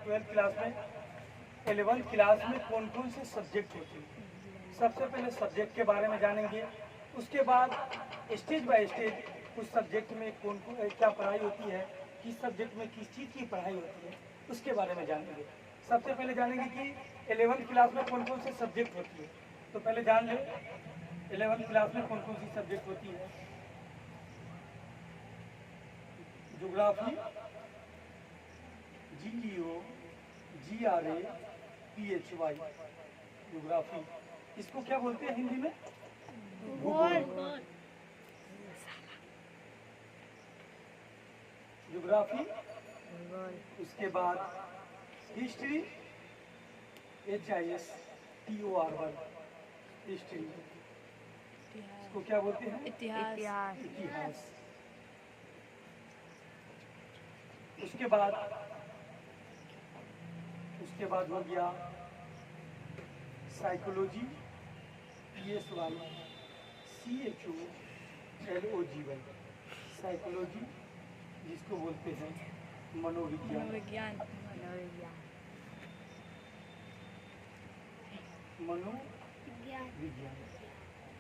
12th class में 11th class में कौन कौन से सब्जेक्ट होते हैं। सबसे पहले सब्जेक्ट के बारे में जानेंगे, उसके बाद स्टेज बाय स्टेज उस सब्जेक्ट में कौन क्या पढ़ाई होती है, किस सब्जेक्ट में किस चीज़ की पढ़ाई होती है, उसके बारे में जानेंगे। सबसे पहले जानेंगे कि 11th क्लास में कौन कौन से सब्जेक्ट होती है। तो पहले जान ले 11th क्लास में कौन कौन सी सब्जेक्ट होती है। Geography, GEO, GRA, PHY। Geography इसको क्या बोलते हैं हिंदी में? भूगोल। ज्योग्राफी, उसके बाद हिस्ट्री, HISTOR, हिस्ट्री इसको क्या बोलते हैं? इतिहास। उसके बाद हो गया साइकोलॉजी, PSY CHOLOGY। साइकोलॉजी जिसको बोलते हैं मनोविज्ञान।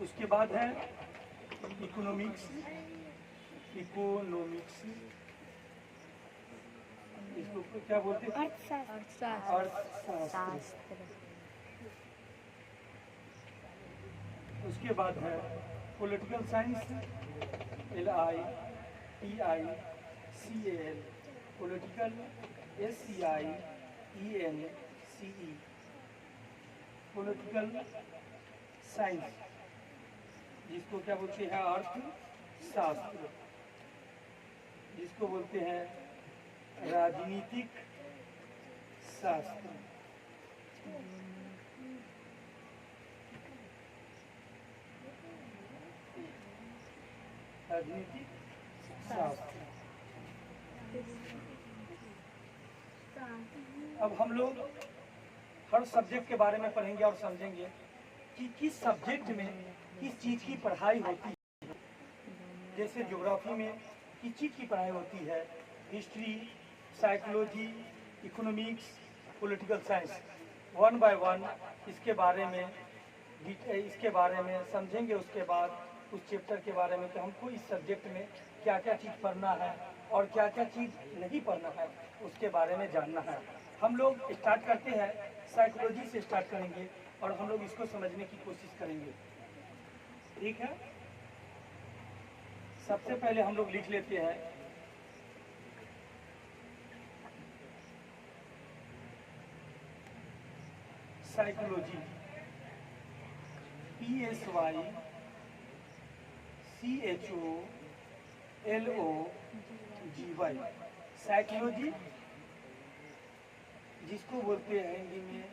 उसके बाद है इकोनॉमिक्स, इसको क्या बोलते हैं? अर्थशास्त्र। उसके बाद है political science, LITICAL, political, SCIENCE, political science जिसको क्या बोलते हैं? अर्थशास्त्र, जिसको बोलते हैं राजनीतिक शास्त्र। राजनीतिक शास्त्र। अब हम लोग हर सब्जेक्ट के बारे में पढ़ेंगे और समझेंगे कि किस सब्जेक्ट में किस चीज़ की पढ़ाई होती है। जैसे ज्योग्राफी में किस चीज़ की पढ़ाई होती है, history, psychology, economics, political science, one by one इसके बारे में समझेंगे। उसके बाद उस चैप्टर के बारे में कि हमको इस सब्जेक्ट में क्या क्या चीज़ पढ़ना है और क्या क्या चीज़ नहीं पढ़ना है, उसके बारे में जानना है। हम लोग स्टार्ट करते हैं, साइकोलॉजी से स्टार्ट करेंगे और हम लोग इसको समझने की कोशिश करेंगे। ठीक है, सबसे पहले हम लोग लिख लेते हैं साइकोलॉजी, PSYCHOLOGY। साइकोलॉजी जिसको बोलते हैं हिंदी में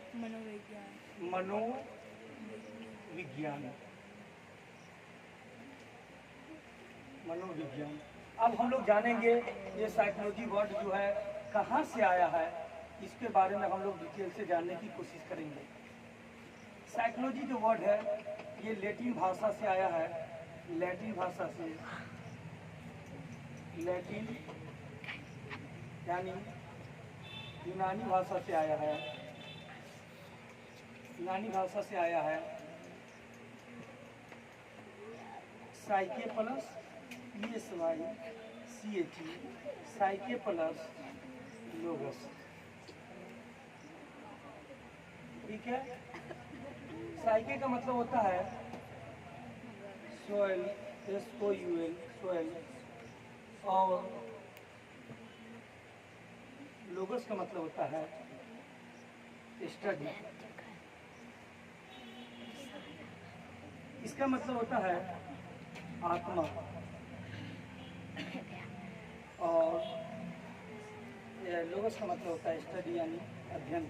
मनोविज्ञान। अब हम लोग जानेंगे ये साइकोलॉजी वर्ड जो है कहाँ से आया है, इसके बारे में हम लोग डिटेल से जानने की कोशिश करेंगे। साइकोलॉजी जो वर्ड है ये लैटिन भाषा से आया है, लैटिन यानी यूनानी भाषा से आया है। Psyche plus PSYCHE, psyche plus logos. ठीक है, साइके का मतलब होता है सोयल, SOUL, सोयल, और लोगस का मतलब होता है स्टडी। इसका मतलब होता है आत्मा, और लोगस का मतलब होता है स्टडी यानी अध्ययन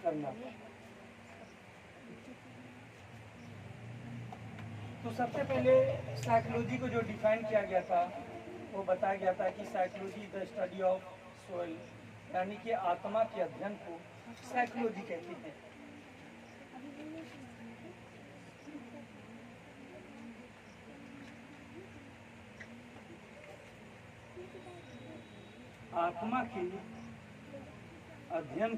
करना। तो सबसे पहले साइकोलॉजी को जो डिफाइन किया गया था वो बताया गया था कि psychology the study of soul, यानी कि आत्मा के अध्ययन को साइकोलॉजी कहते हैं। आत्मा के अध्ययन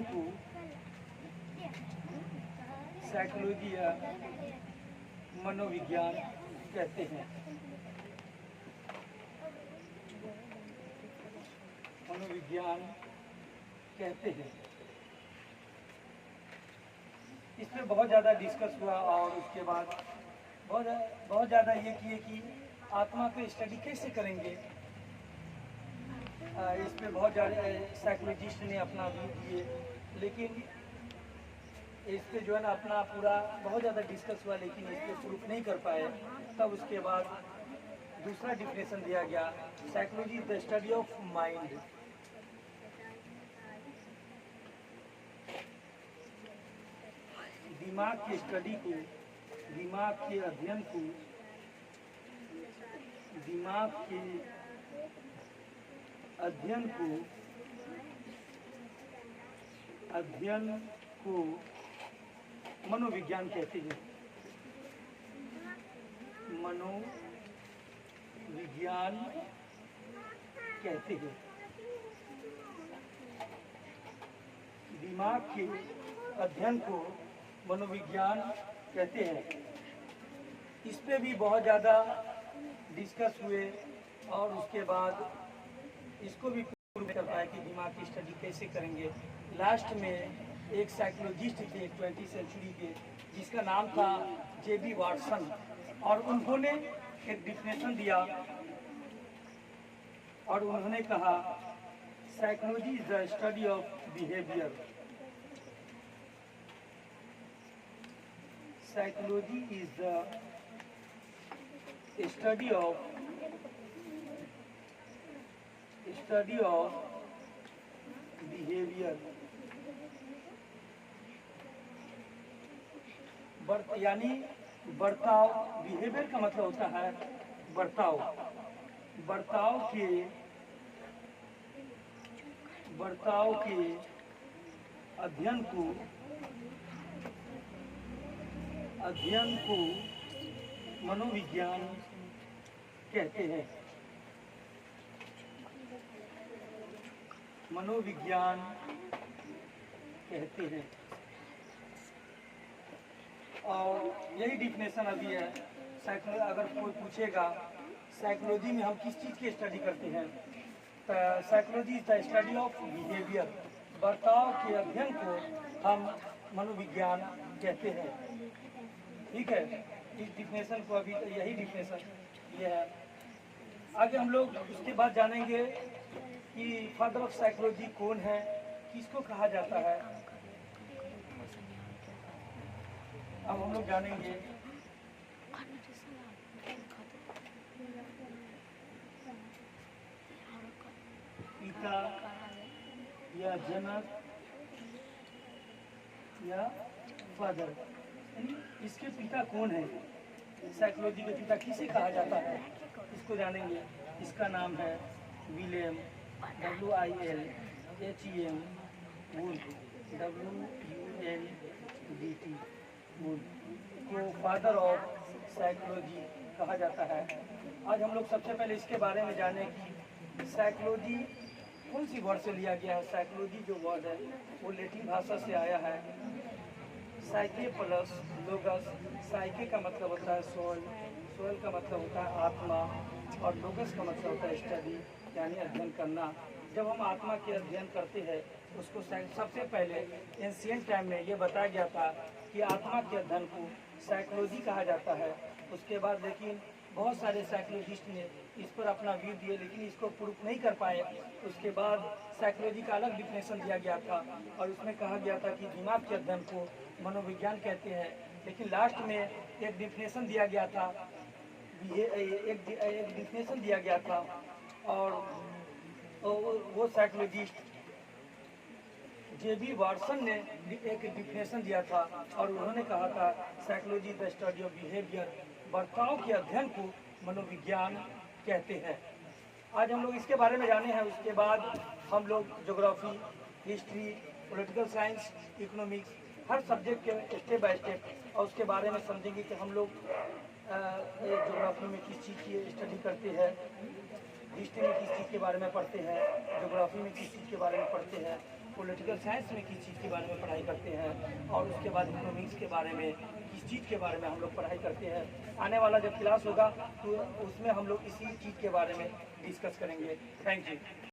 को साइकोलॉजी या मनोविज्ञान कहते हैं। इस पर बहुत ज़्यादा डिस्कस हुआ और उसके बाद बहुत ज़्यादा ये किए कि आत्मा को स्टडी कैसे करेंगे। इस पर बहुत ज़्यादा साइकोलॉजिस्ट ने अपना व्यू दिए, लेकिन इस पर जो है ना अपना पूरा बहुत ज़्यादा डिस्कस हुआ, लेकिन इस पर प्रूफ नहीं कर पाए। तब उसके बाद दूसरा डिफिनेशन दिया गया, psychology the study of mind. दिमाग के स्टडी को, दिमाग के अध्ययन को, अध्ययन को मनोविज्ञान कहते हैं। मनोविज्ञान कहते हैं। दिमाग के अध्ययन को मनोविज्ञान कहते हैं। इस पे भी बहुत ज़्यादा डिस्कस हुए और उसके बाद इसको भी प्रूव कर पाए कि दिमाग की स्टडी कैसे करेंगे। लास्ट में एक साइकोलॉजिस्ट थे 20वीं सेंचुरी के, जिसका नाम था J.B. वाटसन, और उन्होंने एक डिफिनेशन दिया और उन्होंने कहा psychology is the study of behaviour. Psychology is the study of behavior। यानी बर्ताव, बिहेवियर का मतलब होता है बर्ताव। बर्ताव के अध्ययन को मनोविज्ञान कहते हैं। और यही डिफिनेशन अभी है। अगर कोई पूछेगा साइकोलॉजी में हम किस चीज़ की स्टडी करते हैं, तो psychology is the study of behaviour. बर्ताव के अध्ययन को हम मनोविज्ञान कहते हैं। ठीक है, इस डिफिनेशन को अभी यही डिफिनेशन ये है। आगे हम लोग उसके बाद जानेंगे कि फादर ऑफ साइकोलॉजी कौन है, किसको कहा जाता है। अब हम लोग जानेंगे पिता या जनक या फादर, इसके पिता कौन है, साइकोलॉजी के पिता किसे कहा जाता है, इसको जानेंगे। इसका नाम है William WILHEM Wolf, WULDT Wolf को फादर ऑफ साइकोलॉजी कहा जाता है। आज हम लोग सबसे पहले इसके बारे में जानें कि साइकोलॉजी कौन सी वर्ड से लिया गया है। साइकोलॉजी जो वर्ड है वो लैटिन भाषा से आया है। Psyche plus लोगस। साइके का मतलब होता है सोल, सोल का मतलब होता है आत्मा, और लोगस का मतलब होता है स्टडी यानी अध्ययन करना। जब हम आत्मा के अध्ययन करते हैं उसको सबसे पहले एंशिएंट टाइम में ये बताया गया था कि आत्मा के अध्ययन को साइकोलॉजी कहा जाता है। उसके बाद लेकिन बहुत सारे साइकोलॉजिस्ट ने इस पर अपना व्यू दिए, लेकिन इसको प्रूफ नहीं कर पाए। उसके बाद साइकोलॉजी का अलग डिफिनेशन दिया गया था और उसमें कहा गया था कि दिमाग के अध्ययन को मनोविज्ञान कहते हैं। लेकिन लास्ट में एक डिफिनेशन दिया गया था, एक डिफिनेशन दिया गया था और वो साइकोलॉजिस्ट J.B. वाटसन ने एक डिफिनेशन दिया था और उन्होंने कहा था psychology the study of behaviour. बर्ताव के अध्ययन को मनोविज्ञान कहते हैं। आज हम लोग इसके बारे में जाने हैं। उसके बाद हम लोग geography, history, political science, economics, हर सब्जेक्ट के स्टेप बाय स्टेप और उसके बारे में समझेंगे कि हम लोग ज्योग्राफी में किस चीज़ की स्टडी करते हैं, हिस्ट्री में किस चीज़ के बारे में पढ़ते हैं, ज्योग्राफी में किस चीज़ के बारे में पढ़ते हैं, पॉलिटिकल साइंस में किस चीज़ के बारे में पढ़ाई करते हैं, और उसके बाद इकोनॉमिक्स के बारे में किस चीज़ के बारे में हम लोग पढ़ाई करते हैं। आने वाला जब क्लास होगा तो उसमें हम लोग इसी चीज़ के बारे में डिस्कस करेंगे। Thank you.